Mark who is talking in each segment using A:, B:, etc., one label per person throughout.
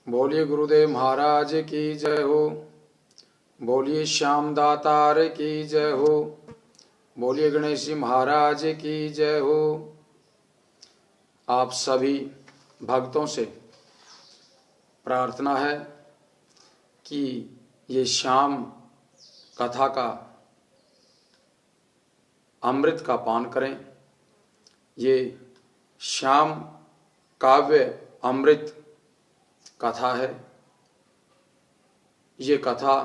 A: बोलिए गुरुदेव महाराज की जय हो। बोलिए श्याम दातार की जय हो। बोलिए गणेश जी महाराज की जय हो। आप सभी भक्तों से प्रार्थना है कि ये श्याम कथा का अमृत का पान करें। ये श्याम काव्य अमृत कथा है। ये कथा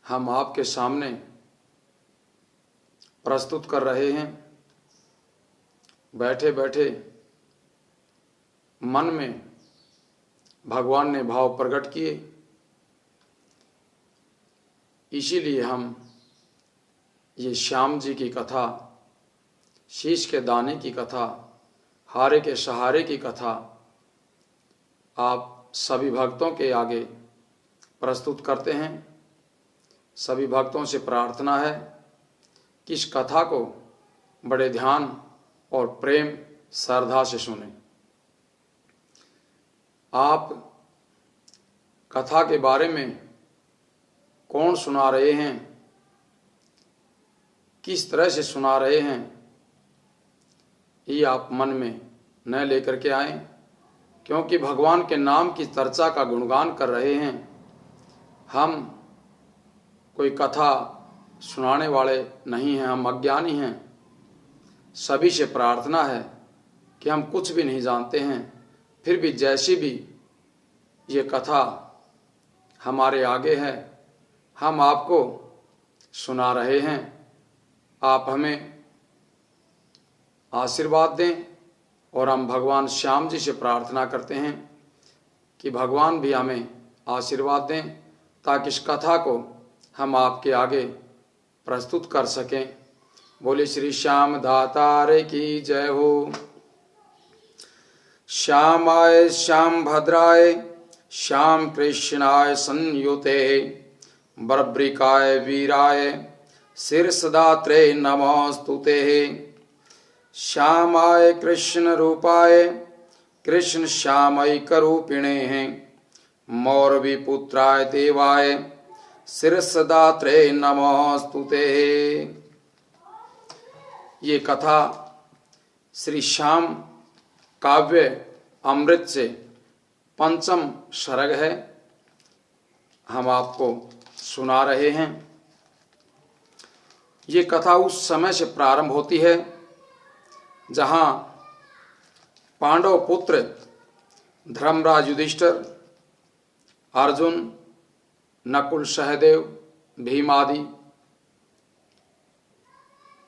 A: हम आपके सामने प्रस्तुत कर रहे हैं। बैठे बैठे मन में भगवान ने भाव प्रकट किए, इसीलिए हम ये श्याम जी की कथा, शीश के दाने की कथा, हारे के सहारे की कथा आप सभी भक्तों के आगे प्रस्तुत करते हैं। सभी भक्तों से प्रार्थना है कि इस कथा को बड़े ध्यान और प्रेम श्रद्धा से सुनें। आप कथा के बारे में कौन सुना रहे हैं, किस तरह से सुना रहे हैं, ये आप मन में न लेकर के आएं, क्योंकि भगवान के नाम की चर्चा का गुणगान कर रहे हैं। हम कोई कथा सुनाने वाले नहीं हैं, हम अज्ञानी हैं। सभी से प्रार्थना है कि हम कुछ भी नहीं जानते हैं, फिर भी जैसी भी ये कथा हमारे आगे है, हम आपको सुना रहे हैं। आप हमें आशीर्वाद दें और हम भगवान श्याम जी से प्रार्थना करते हैं कि भगवान भी हमें आशीर्वाद दें, ताकि इस कथा को हम आपके आगे प्रस्तुत कर सकें। बोले श्री श्याम दातार की जय हो। श्यामाय श्याम भद्राय श्याम कृष्णाय संयुते बर्ब्रिकाय वीराय शीर्षदात्रे नमोस्तुते। श्यामाय कृष्ण रूपाय कृष्ण श्यामैकरूपिणे मौरवी पुत्राय देवाय शीर्षदात्रे नमोस्तुते। ये कथा श्री श्याम काव्य अमृत से पंचम सर्ग है, हम आपको सुना रहे हैं। ये कथा उस समय से प्रारंभ होती है जहां पांडव पुत्र धर्मराज युधिष्ठिर, अर्जुन, नकुल, सहदेव, भीम आदि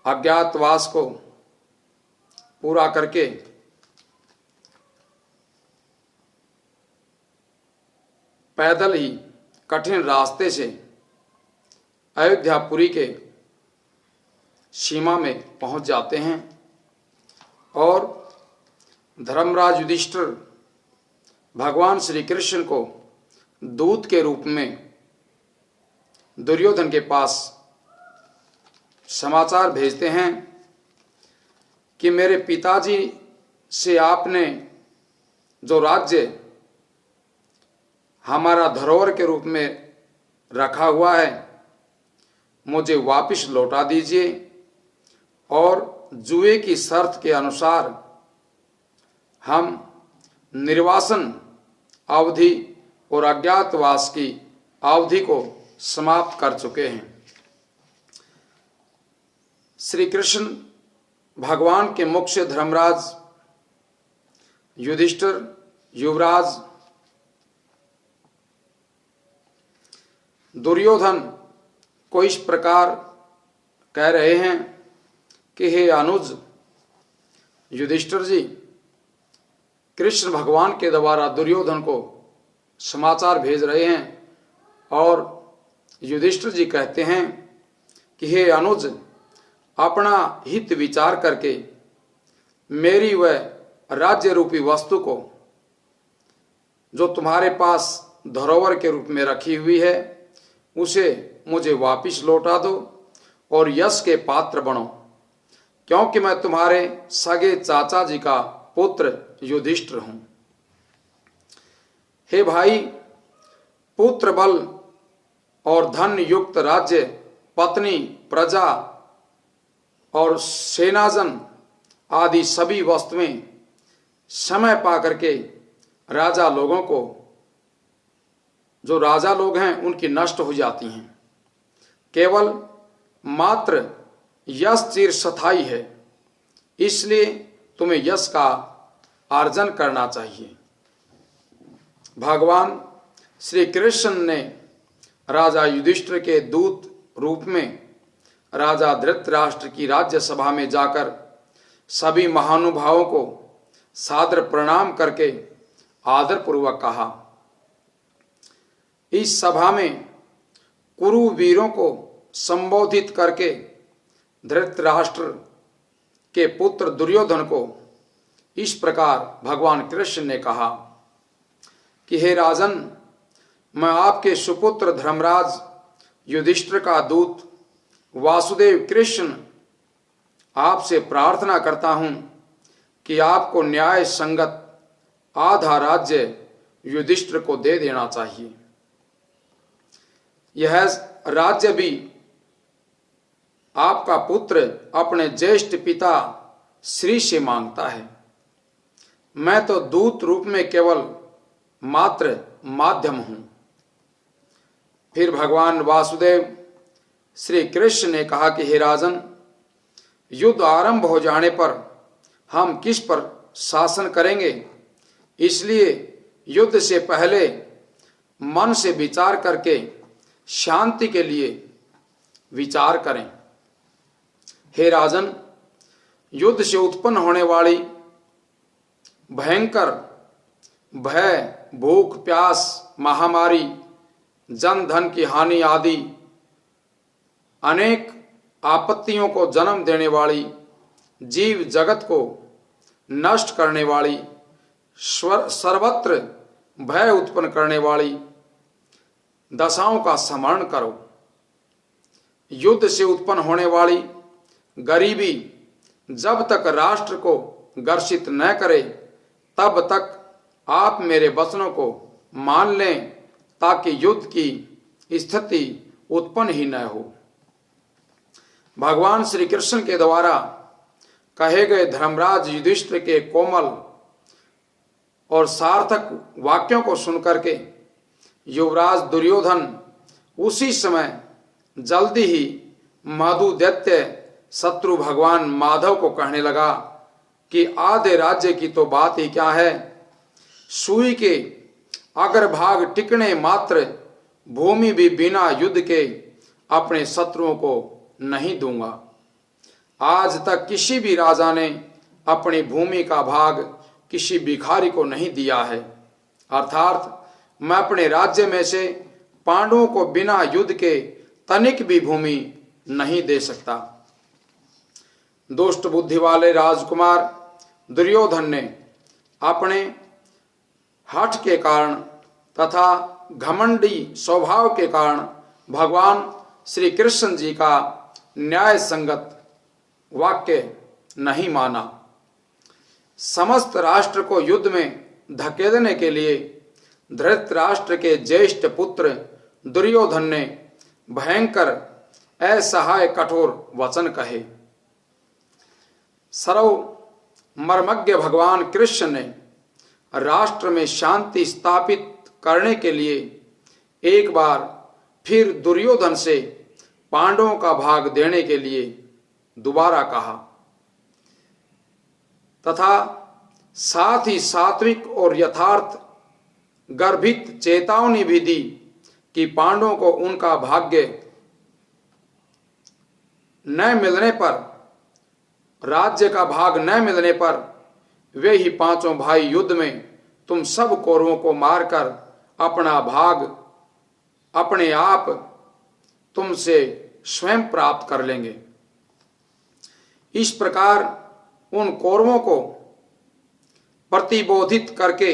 A: अज्ञातवास को पूरा करके पैदल ही कठिन रास्ते से अयोध्यापुरी के सीमा में पहुंच जाते हैं और धर्मराज युधिष्ठिर भगवान श्री कृष्ण को दूत के रूप में दुर्योधन के पास समाचार भेजते हैं कि मेरे पिताजी से आपने जो राज्य हमारा धरोहर के रूप में रखा हुआ है, मुझे वापस लौटा दीजिए और जुए की शर्त के अनुसार हम निर्वासन अवधि और अज्ञातवास की अवधि को समाप्त कर चुके हैं। श्री कृष्ण भगवान के मुख से धर्मराज युधिष्ठिर, युवराज दुर्योधन को इस प्रकार कह रहे हैं कि हे अनुज युधिष्ठिर जी, कृष्ण भगवान के द्वारा दुर्योधन को समाचार भेज रहे हैं और युधिष्ठिर जी कहते हैं कि हे अनुज, अपना हित विचार करके मेरी वह राज्य रूपी वस्तु को जो तुम्हारे पास धरोहर के रूप में रखी हुई है, उसे मुझे वापस लौटा दो और यश के पात्र बनो, क्योंकि मैं तुम्हारे सगे चाचा जी का पुत्र युधिष्ठिर हूं। हे भाई, पुत्र बल और धन युक्त राज्य, पत्नी, प्रजा और सेनाजन आदि सभी वस्तुएं समय पा करके राजा लोगों को, जो राजा लोग हैं उनकी नष्ट हो जाती हैं। केवल मात्र यश चिरस्थायी है, इसलिए तुम्हें यश का अर्जन करना चाहिए। भगवान श्री कृष्ण ने राजा युधिष्ठिर के दूत रूप में राजा धृतराष्ट्र की राज्यसभा में जाकर सभी महानुभावों को सादर प्रणाम करके आदरपूर्वक कहा। इस सभा में कुरु वीरों को संबोधित करके धृतराष्ट्र के पुत्र दुर्योधन को इस प्रकार भगवान कृष्ण ने कहा कि हे राजन, मैं आपके सुपुत्र धर्मराज युधिष्ठिर का दूत वासुदेव कृष्ण आपसे प्रार्थना करता हूं कि आपको न्याय संगत आधा राज्य युधिष्ठिर को दे देना चाहिए। यह राज्य भी आपका पुत्र अपने ज्येष्ठ पिता श्री से मांगता है। मैं तो दूत रूप में केवल मात्र माध्यम हूं। फिर भगवान वासुदेव श्री कृष्ण ने कहा कि हे राजन, युद्ध आरंभ हो जाने पर हम किस पर शासन करेंगे, इसलिए युद्ध से पहले मन से विचार करके शांति के लिए विचार करें। हे राजन, युद्ध से उत्पन्न होने वाली भयंकर भय, भूख, प्यास, महामारी, जन धन की हानि आदि अनेक आपत्तियों को जन्म देने वाली, जीव जगत को नष्ट करने वाली, सर्वत्र भय उत्पन्न करने वाली दशाओं का स्मरण करो। युद्ध से उत्पन्न होने वाली गरीबी जब तक राष्ट्र को ग्रसित न करे, तब तक आप मेरे वचनों को मान लें, ताकि युद्ध की स्थिति उत्पन्न ही न हो। भगवान श्री कृष्ण के द्वारा कहे गए धर्मराज युधिष्ठिर के कोमल और सार्थक वाक्यों को सुनकर के युवराज दुर्योधन उसी समय जल्दी ही मधु दैत्य शत्रु भगवान माधव को कहने लगा कि आधे राज्य की तो बात ही क्या है, सुई के अग्रभाग टिकने मात्र भूमि भी बिना युद्ध के अपने शत्रुओं को नहीं दूंगा। आज तक किसी भी राजा ने अपनी भूमि का भाग किसी भिखारी को नहीं दिया है, अर्थात मैं अपने राज्य में से पांडवों को बिना युद्ध के तनिक भी भूमि नहीं दे सकता। दुष्ट बुद्धि वाले राजकुमार दुर्योधन ने अपने हठ के कारण तथा घमंडी स्वभाव के कारण भगवान श्री कृष्ण जी का न्याय संगत वाक्य नहीं माना। समस्त राष्ट्र को युद्ध में धकेलने के लिए धृतराष्ट्र के ज्येष्ठ पुत्र दुर्योधन ने भयंकर असहाय कठोर वचन कहे। सर्व मर्मज्ञ भगवान कृष्ण ने राष्ट्र में शांति स्थापित करने के लिए एक बार फिर दुर्योधन से पांडवों का भाग देने के लिए दोबारा कहा तथा साथ ही सात्विक और यथार्थ गर्भित चेतावनी भी दी कि पांडवों को उनका भाग्य न मिलने पर, राज्य का भाग न मिलने पर वे ही पांचों भाई युद्ध में तुम सब कौरवों को मारकर अपना भाग अपने आप तुमसे स्वयं प्राप्त कर लेंगे। इस प्रकार उन कौरवों को प्रतिबोधित करके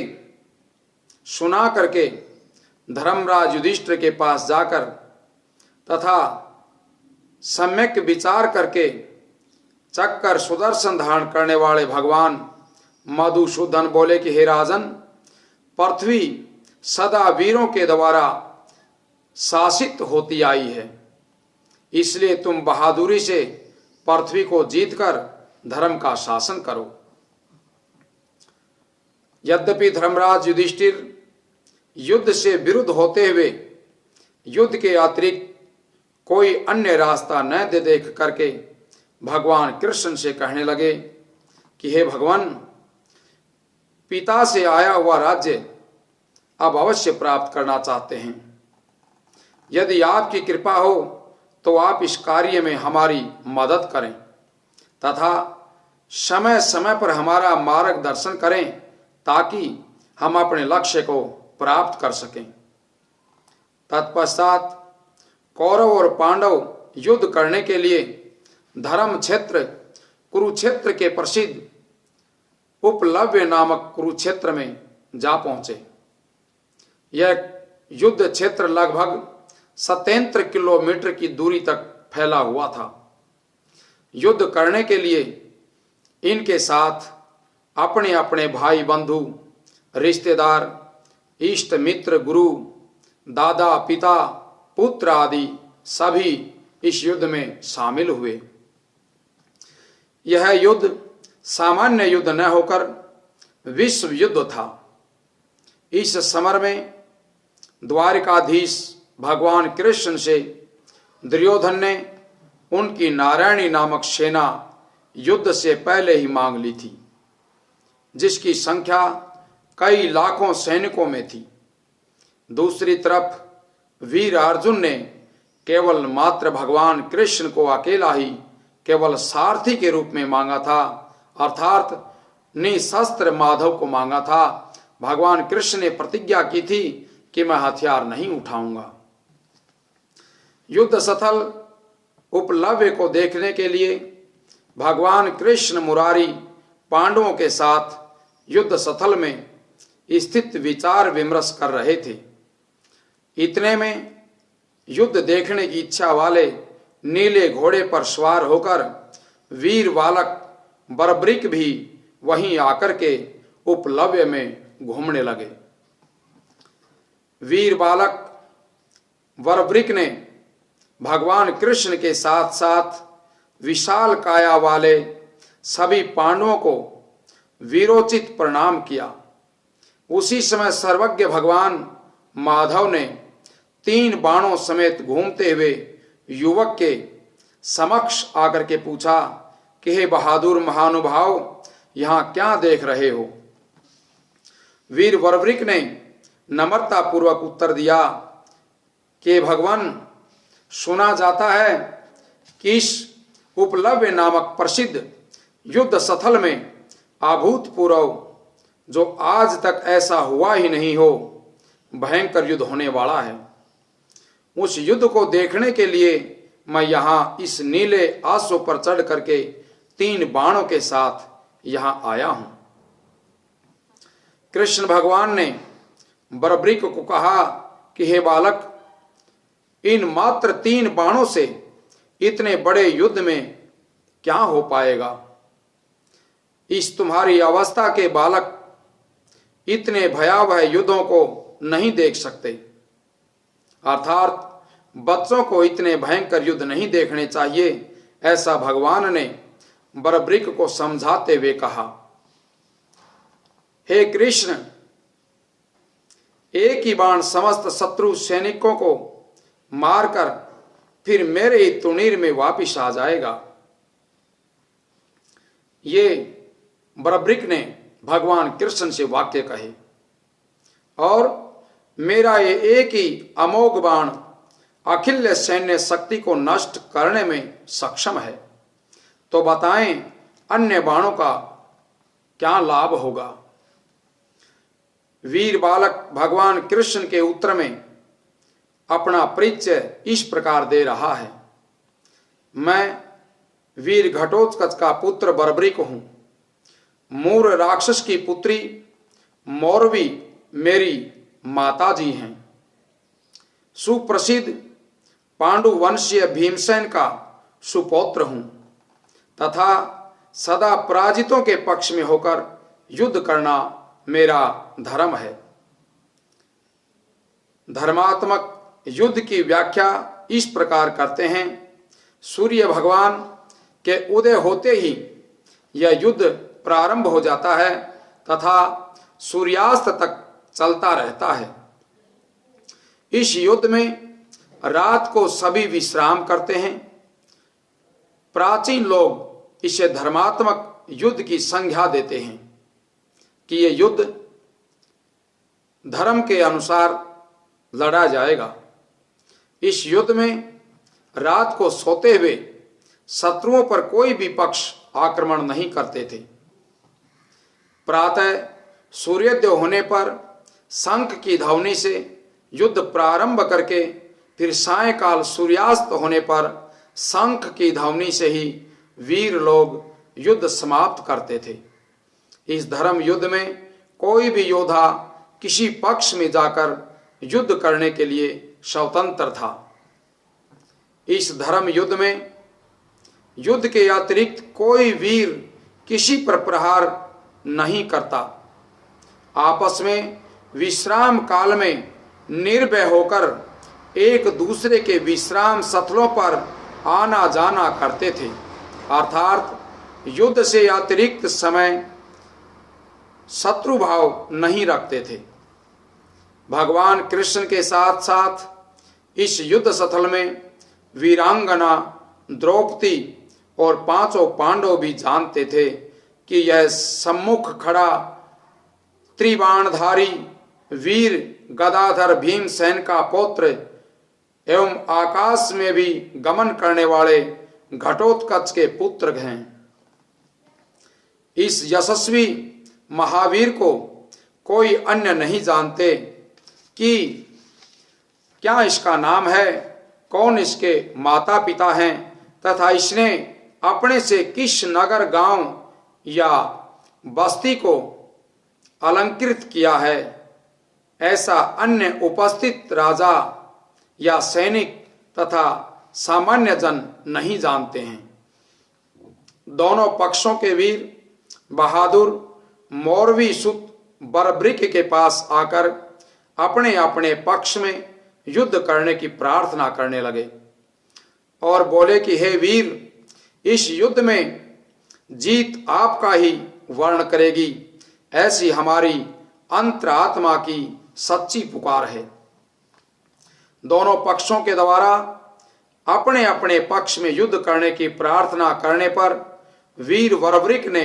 A: सुना करके धर्मराज युधिष्ठिर के पास जाकर तथा सम्यक विचार करके चक्कर सुदर्शन धारण करने वाले भगवान मधुसूदन बोले कि हे राजन, पृथ्वी सदा वीरों के द्वारा शासित होती आई है। इसलिए तुम बहादुरी से पृथ्वी को जीतकर धर्म का शासन करो। यद्यपि धर्मराज युधिष्ठिर युद्ध से विरुद्ध होते हुए युद्ध के अतिरिक्त कोई अन्य रास्ता न देख करके भगवान कृष्ण से कहने लगे कि हे भगवान, पिता से आया हुआ राज्य अब अवश्य प्राप्त करना चाहते हैं। यदि आपकी कृपा हो तो आप इस कार्य में हमारी मदद करें तथा समय समय पर हमारा मार्गदर्शन करें ताकि हम अपने लक्ष्य को प्राप्त कर सकें। तत्पश्चात कौरव और पांडव युद्ध करने के लिए धर्म क्षेत्र कुरुक्षेत्र के प्रसिद्ध उपलव्य नामक कुरुक्षेत्र में जा पहुंचे। यह युद्ध क्षेत्र लगभग 77 किलोमीटर की दूरी तक फैला हुआ था। युद्ध करने के लिए इनके साथ अपने अपने भाई बंधु, रिश्तेदार, इष्ट मित्र, गुरु, दादा, पिता, पुत्र आदि सभी इस युद्ध में शामिल हुए। यह युद्ध सामान्य युद्ध न होकर विश्व युद्ध था। इस समर में द्वारिकाधीश भगवान कृष्ण से दुर्योधन ने उनकी नारायणी नामक सेना युद्ध से पहले ही मांग ली थी, जिसकी संख्या कई लाखों सैनिकों में थी। दूसरी तरफ वीर अर्जुन ने केवल मात्र भगवान कृष्ण को अकेला ही केवल सारथी के रूप में मांगा था, अर्थात निशस्त्र माधव को मांगा था। भगवान कृष्ण ने प्रतिज्ञा की थी कि मैं हथियार नहीं उठाऊंगा। युद्ध स्थल उपलव्य को देखने के लिए भगवान कृष्ण मुरारी पांडवों के साथ युद्ध स्थल में स्थित विचार विमर्श कर रहे थे। इतने में युद्ध देखने की इच्छा वाले नीले घोड़े पर सवार होकर वीर बालक बरब्रिक भी वहीं आकर के उपलव्य में घूमने लगे। वीर बालक बरब्रिक ने भगवान कृष्ण के साथ साथ विशाल काया वाले सभी पांडवों को वीरोचित प्रणाम किया। उसी समय सर्वज्ञ भगवान माधव ने 3 बाणों समेत घूमते हुए युवक के समक्ष आकर के पूछा कि हे बहादुर महानुभाव, यहां क्या देख रहे हो? वीर बरब्रिक ने नम्रता पूर्वक उत्तर दिया कि भगवान, सुना जाता है कि इस उपलव्य नामक प्रसिद्ध युद्ध स्थल में अभूतपूर्व, जो आज तक ऐसा हुआ ही नहीं हो, भयंकर युद्ध होने वाला है। उस युद्ध को देखने के लिए मैं यहाँ इस नीले आसो पर चढ़ करके 3 बाणों के साथ यहाँ आया हूं। कृष्ण भगवान ने बरब्रिक को कहा कि हे बालक, इन मात्र 3 बाणों से इतने बड़े युद्ध में क्या हो पाएगा? इस तुम्हारी अवस्था के बालक इतने भयावह युद्धों को नहीं देख सकते, अर्थात बच्चों को इतने भयंकर युद्ध नहीं देखने चाहिए, ऐसा भगवान ने बरब्रिक को समझाते हुए कहा। हे कृष्ण, एक ही बाण समस्त शत्रु सैनिकों को मारकर फिर मेरे ही तुनीर में वापिस आ जाएगा। ये बरब्रिक ने भगवान कृष्ण से वाक्य कहे और मेरा ये एक ही अमोघ बाण अखिल सैन्य शक्ति को नष्ट करने में सक्षम है, तो बताएं अन्य बाणों का क्या लाभ होगा? वीर बालक भगवान कृष्ण के उत्तर में अपना परिचय इस प्रकार दे रहा है। मैं वीर घटोत्कच का पुत्र बरब्रिक हूं। मूर राक्षस की पुत्री मौरवी मेरी माताजी हैं। सुप्रसिद्ध पांडु वंशीय भीमसेन का सुपौत्र हूं तथा सदा पराजितों के पक्ष में होकर युद्ध करना मेरा धर्म है। धर्मात्मक युद्ध की व्याख्या इस प्रकार करते हैं। सूर्य भगवान के उदय होते ही यह युद्ध प्रारंभ हो जाता है तथा सूर्यास्त तक चलता रहता है। इस युद्ध में रात को सभी विश्राम करते हैं। प्राचीन लोग इसे धर्मात्मक युद्ध की संज्ञा देते हैं कि यह युद्ध धर्म के अनुसार लड़ा जाएगा। इस युद्ध में रात को सोते हुए शत्रुओं पर कोई भी पक्ष आक्रमण नहीं करते थे। प्रातः सूर्योदय होने पर शंख की ध्वनि से युद्ध प्रारंभ करके फिर सायंकाल सूर्यास्त होने पर शंख की ध्वनि से ही वीर लोग युद्ध समाप्त करते थे। इस धर्म युद्ध में कोई भी योद्धा किसी पक्ष में जाकर युद्ध करने के लिए स्वतंत्र था। इस धर्म युद्ध में युद्ध के अतिरिक्त कोई वीर किसी पर प्रहार नहीं करता। आपस में विश्राम काल में निर्भय होकर एक दूसरे के विश्राम स्थलों पर आना जाना करते थे, अर्थात युद्ध से अतिरिक्त समय शत्रु भाव नहीं रखते थे। भगवान कृष्ण के साथ साथ इस युद्ध स्थल में वीरांगना द्रौपदी और पांचों पांडव भी जानते थे कि यह सम्मुख खड़ा त्रिबाणधारी वीर गदाधर भीमसेन का पुत्र एवं आकाश में भी गमन करने वाले घटोत्कच के पुत्र हैं। इस यशस्वी महावीर को कोई अन्य नहीं जानते कि क्या इसका नाम है, कौन इसके माता पिता हैं तथा इसने अपने से किस नगर गांव या बस्ती को अलंकृत किया है, ऐसा अन्य उपस्थित राजा या सैनिक तथा सामान्य जन नहीं जानते हैं। दोनों पक्षों के वीर बहादुर मौरवी सुत बरब्रिक के पास आकर अपने अपने पक्ष में युद्ध करने की प्रार्थना करने लगे और बोले कि हे वीर, इस युद्ध में जीत आपका ही वर्ण करेगी, ऐसी हमारी अंतरात्मा की सच्ची पुकार है। दोनों पक्षों के द्वारा अपने अपने पक्ष में युद्ध करने की प्रार्थना करने पर वीर बरब्रिक ने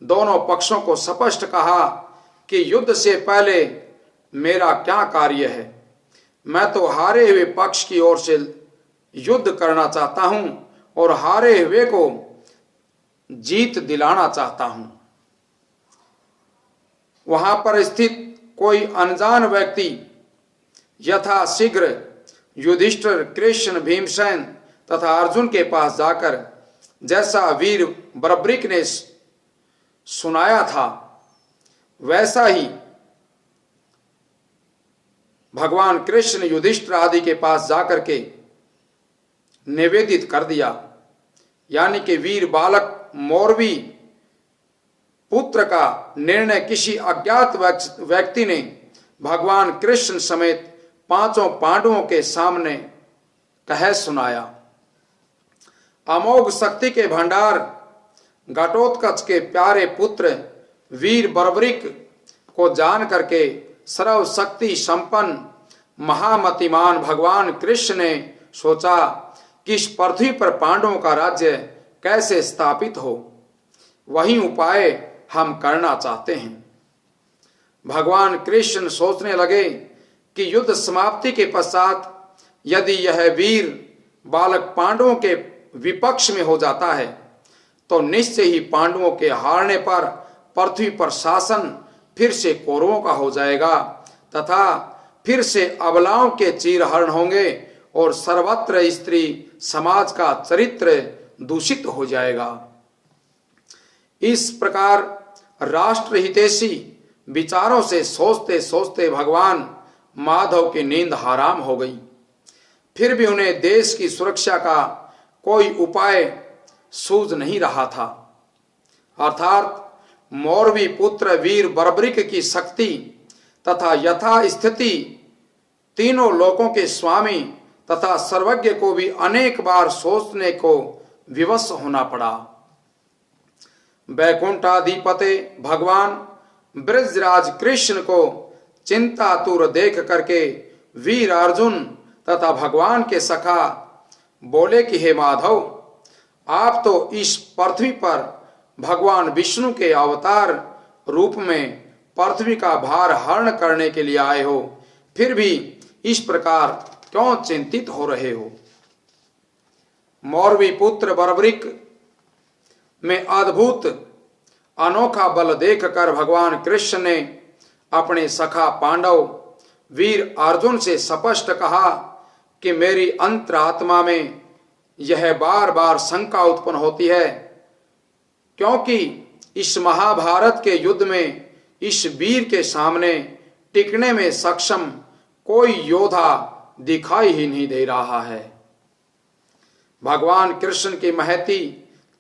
A: दोनों पक्षों को स्पष्ट कहा कि युद्ध से पहले मेरा क्या कार्य है। मैं तो हारे हुए पक्ष की ओर से युद्ध करना चाहता हूं और हारे हुए को जीत दिलाना चाहता हूं। वहां पर स्थित कोई अनजान व्यक्ति यथा शीघ्र युधिष्ठिर, कृष्ण, भीमसेन तथा अर्जुन के पास जाकर जैसा वीर बरब्रिक ने सुनाया था वैसा ही भगवान कृष्ण युधिष्ठिर आदि के पास जाकर के निवेदित कर दिया। यानी कि वीर बालक मौरवी पुत्र का निर्णय किसी अज्ञात व्यक्ति ने भगवान कृष्ण समेत पांचों पांडवों के सामने कह सुनाया। अमोघ शक्ति के भंडार घटोत्कच के प्यारे पुत्र वीर बरब्रिक को जान करके सर्व शक्ति संपन्न महामतिमान भगवान कृष्ण ने सोचा कि इस पृथ्वी पर पांडवों का राज्य कैसे स्थापित हो, वही उपाय हम करना चाहते हैं। भगवान कृष्ण सोचने लगे कि युद्ध समाप्ति के पश्चात यदि यह वीर बालक पांडवों के विपक्ष में हो जाता है तो निश्चय ही पांडवों के हारने पर पृथ्वी पर शासन फिर से कौरवों का हो जाएगा तथा फिर से अबलाओं के चीरहरण होंगे और सर्वत्र स्त्री समाज का चरित्र दूषित हो जाएगा। इस प्रकार राष्ट्र हितैषी विचारों से सोचते सोचते भगवान माधव की नींद हराम हो गई। फिर भी उन्हें देश की सुरक्षा का कोई उपाय सूझ नहीं रहा था, अर्थात मौरवी पुत्र वीर बरब्रिक की शक्ति तथा यथा स्थिति तीनों लोकों के स्वामी तथा सर्वज्ञ को भी अनेक बार सोचने को विवश होना पड़ा। वैकुंठाधिपते भगवान ब्रजराज कृष्ण को चिंतातुर देख करके वीर अर्जुन तथा भगवान के सखा बोले कि हे माधव, आप तो इस पृथ्वी पर भगवान विष्णु के अवतार रूप में पृथ्वी का भार हरण करने के लिए आए हो, फिर भी इस प्रकार क्यों चिंतित हो रहे हो। मौरवी पुत्र बर्बरिक में अद्भुत अनोखा बल देखकर भगवान कृष्ण ने अपने सखा पांडव वीर अर्जुन से स्पष्ट कहा कि मेरी अंतरात्मा में यह बार बार शंका उत्पन्न होती है, क्योंकि इस महाभारत के युद्ध में इस वीर के सामने टिकने में सक्षम कोई योद्धा दिखाई ही नहीं दे रहा है। भगवान कृष्ण की महती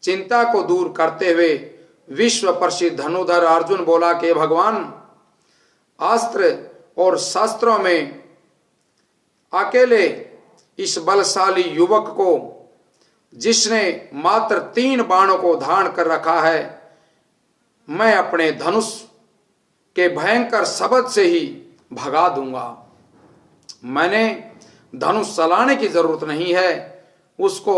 A: चिंता को दूर करते हुए विश्व प्रसिद्ध धनुधर अर्जुन बोला कि भगवान, अस्त्र और शस्त्रों में अकेले इस बलशाली युवक को, जिसने मात्र 3 बाणों को धारण कर रखा है, मैं अपने धनुष के भयंकर शब्द से ही भगा दूंगा। मैंने धनुष चलाने की जरूरत नहीं है, उसको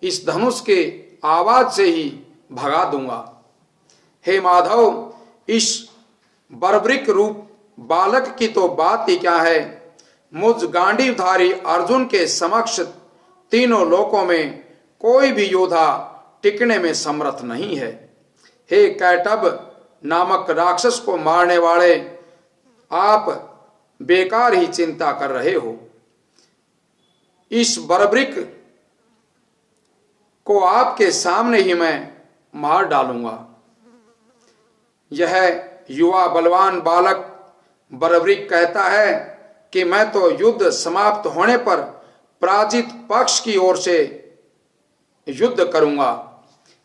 A: इस धनुष के आवाज से ही भगा दूंगा। हे माधव, इस बर्बरिक रूप बालक की तो बात ही क्या है, मुझ गांडीवधारी अर्जुन के समक्ष तीनों लोकों में कोई भी योद्धा टिकने में समर्थ नहीं है। हे कैटब नामक राक्षस को मारने वाले, आप बेकार ही चिंता कर रहे हो। इस बर्बरिक को आपके सामने ही मैं मार डालूंगा। यह युवा बलवान बालक बर्बरिक कहता है कि मैं तो युद्ध समाप्त होने पर पराजित पक्ष की ओर से युद्ध करूंगा।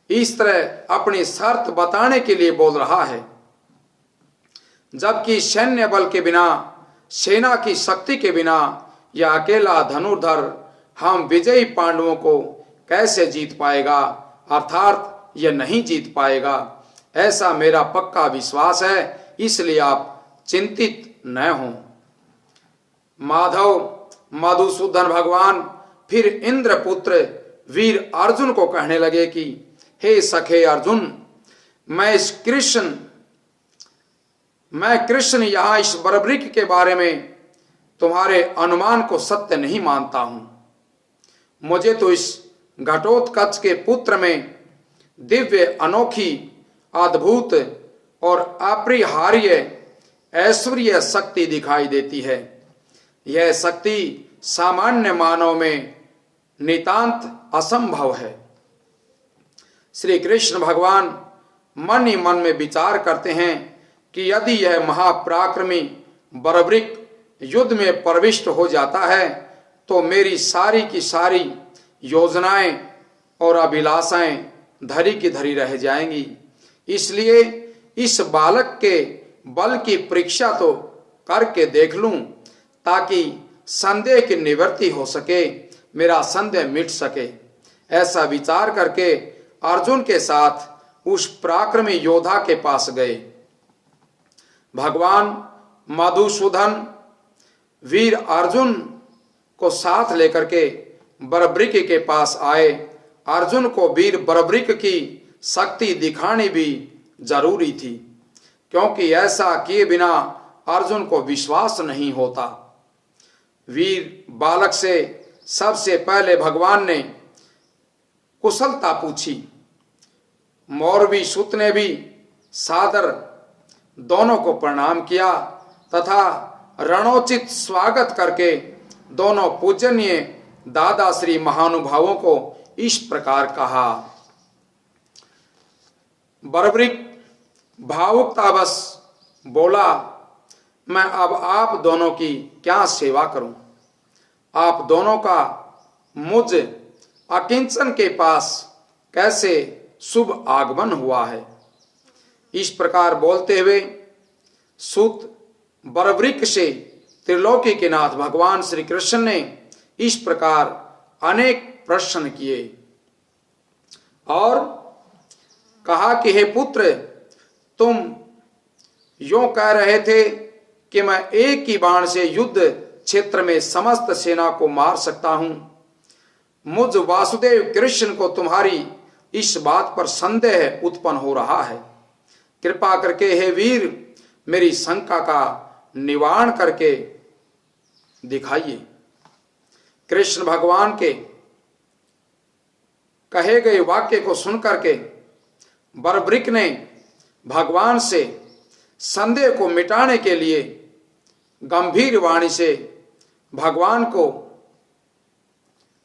A: इस तरह अपनी शर्त बताने के लिए बोल रहा है, जबकि सैन्य बल के बिना, सेना की शक्ति के बिना यह अकेला धनुर्धर हम विजयी पांडवों को कैसे जीत पाएगा, अर्थात यह नहीं जीत पाएगा, ऐसा मेरा पक्का विश्वास है। इसलिए आप चिंतित न हो। माधव मधुसूदन भगवान फिर इंद्रपुत्र वीर अर्जुन को कहने लगे कि हे सखे अर्जुन, मैं कृष्ण यहां इस बर्बरिक के बारे में तुम्हारे अनुमान को सत्य नहीं मानता हूं। मुझे तो इस घटोत्कच के पुत्र में दिव्य, अनोखी, अद्भुत और अपरिहार्य ऐश्वर्य शक्ति दिखाई देती है। यह शक्ति सामान्य मानव में नितांत असंभव है। श्री कृष्ण भगवान मन ही मन में विचार करते हैं कि यदि यह महापराक्रमी बर्बरिक युद्ध में प्रविष्ट हो जाता है तो मेरी सारी की सारी योजनाएं और अभिलाषाएं धरी की धरी रह जाएंगी। इसलिए इस बालक के बल की परीक्षा तो करके देख लूं, ताकि संदेह की निवृत्ति हो सके, मेरा संदेह मिट सके। ऐसा विचार करके अर्जुन के साथ उस पराक्रमी योद्धा के पास गए। भगवान मधुसूदन वीर अर्जुन को साथ लेकर के बर्बरिक के पास आए। अर्जुन को वीर बर्बरिक की शक्ति दिखानी भी जरूरी थी, क्योंकि ऐसा किए बिना अर्जुन को विश्वास नहीं होता। वीर बालक से सबसे पहले भगवान ने कुशलता पूछी। मौरवी सूत ने भी सादर दोनों को प्रणाम किया तथा रणोचित स्वागत करके दोनों पूजनीय दादा श्री महानुभावों को इस प्रकार कहा। बर्बरिक भावुकतावश बोला, मैं अब आप दोनों की क्या सेवा करूं? आप दोनों का मुझ अकिंचन के पास कैसे शुभ आगमन हुआ है? इस प्रकार बोलते हुए सूत बर्बरिक से त्रिलोकी के नाथ भगवान श्री कृष्ण ने इस प्रकार अनेक प्रश्न किए और कहा कि हे पुत्र, तुम यों कह रहे थे कि मैं एक ही बाण से युद्ध क्षेत्र में समस्त सेना को मार सकता हूं। मुझ वासुदेव कृष्ण को तुम्हारी इस बात पर संदेह उत्पन्न हो रहा है। कृपा करके हे वीर, मेरी शंका का निवारण करके दिखाइए। कृष्ण भगवान के कहे गए वाक्य को सुनकर के बरब्रिक ने भगवान से संदेह को मिटाने के लिए गंभीर वाणी से भगवान को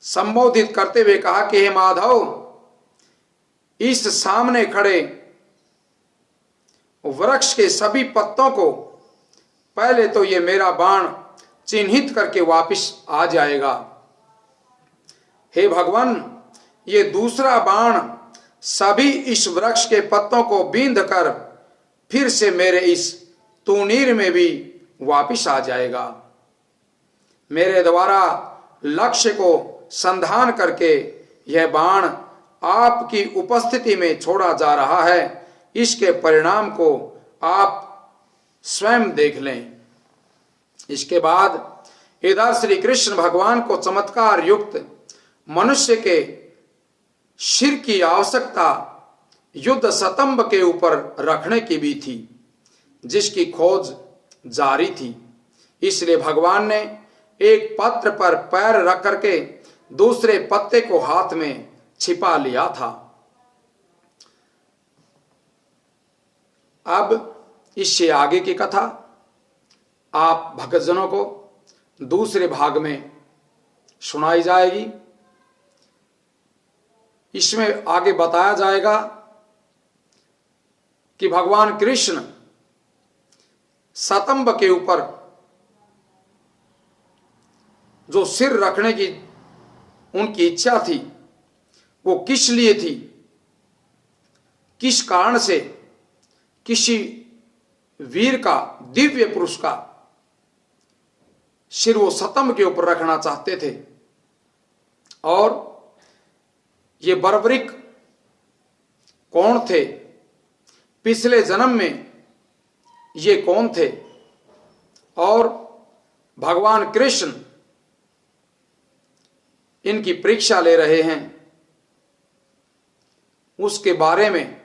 A: संबोधित करते हुए कहा कि हे माधव, इस सामने खड़े वृक्ष के सभी पत्तों को पहले तो ये मेरा बाण चिन्हित करके वापस आ जाएगा। हे भगवान, ये दूसरा बाण सभी इस वृक्ष के पत्तों को बींध कर फिर से मेरे इस तूणीर में भी वापस आ जाएगा। मेरे द्वारा लक्ष्य को संधान करके यह बाण आपकी उपस्थिति में छोड़ा जा रहा है। इसके परिणाम को आप स्वयं देख लें। इसके बाद इधर श्री कृष्ण भगवान को चमत्कार युक्त मनुष्य के सिर की आवश्यकता युद्ध स्तंभ के ऊपर रखने की भी थी, जिसकी खोज जारी थी। इसलिए भगवान ने एक पत्र पर पैर रख करके दूसरे पत्ते को हाथ में छिपा लिया था। अब इससे आगे की कथा आप भक्तजनों को दूसरे भाग में सुनाई जाएगी। इसमें आगे बताया जाएगा कि भगवान कृष्ण स्तंभ के ऊपर जो सिर रखने की उनकी इच्छा थी, वो किस लिए थी, किस कारण से किसी वीर का, दिव्य पुरुष का सिर वो स्तंभ के ऊपर रखना चाहते थे। और ये बरबरिक कौन थे, पिछले जन्म में ये कौन थे, और भगवान कृष्ण इनकी परीक्षा ले रहे हैं, उसके बारे में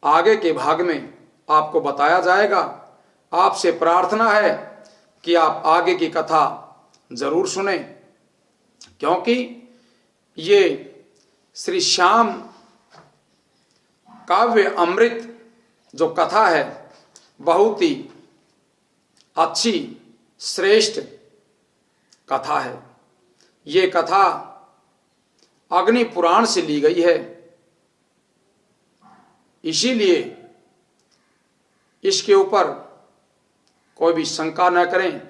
A: आगे के भाग में आपको बताया जाएगा। आपसे प्रार्थना है कि आप आगे की कथा जरूर सुने, क्योंकि ये श्री श्याम काव्य अमृत जो कथा है बहुत ही अच्छी श्रेष्ठ कथा है। ये कथा अग्नि पुराण से ली गई है, इसीलिए इसके ऊपर कोई भी शंका न करें।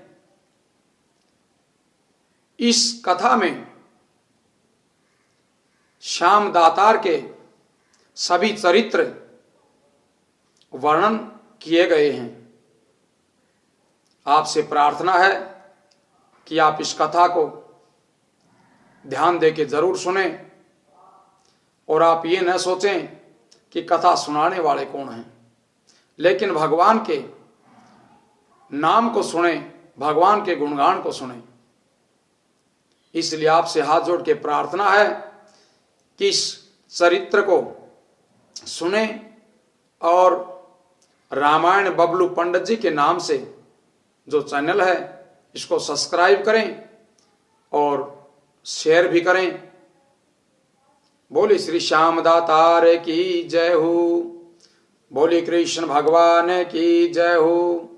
A: इस कथा में श्याम दातार के सभी चरित्र वर्णन किए गए हैं। आपसे प्रार्थना है कि आप इस कथा को ध्यान देके जरूर सुने, और आप ये न सोचें कि कथा सुनाने वाले कौन हैं, लेकिन भगवान के नाम को सुने, भगवान के गुणगान को सुने। इसलिए आपसे हाथ जोड़ के प्रार्थना है कि इस चरित्र को सुने और रामायण बबलू पंडित जी के नाम से जो चैनल है इसको सब्सक्राइब करें और शेयर भी करें। बोले श्री श्याम दातार की जय हो, बोले कृष्ण भगवान की जय हो।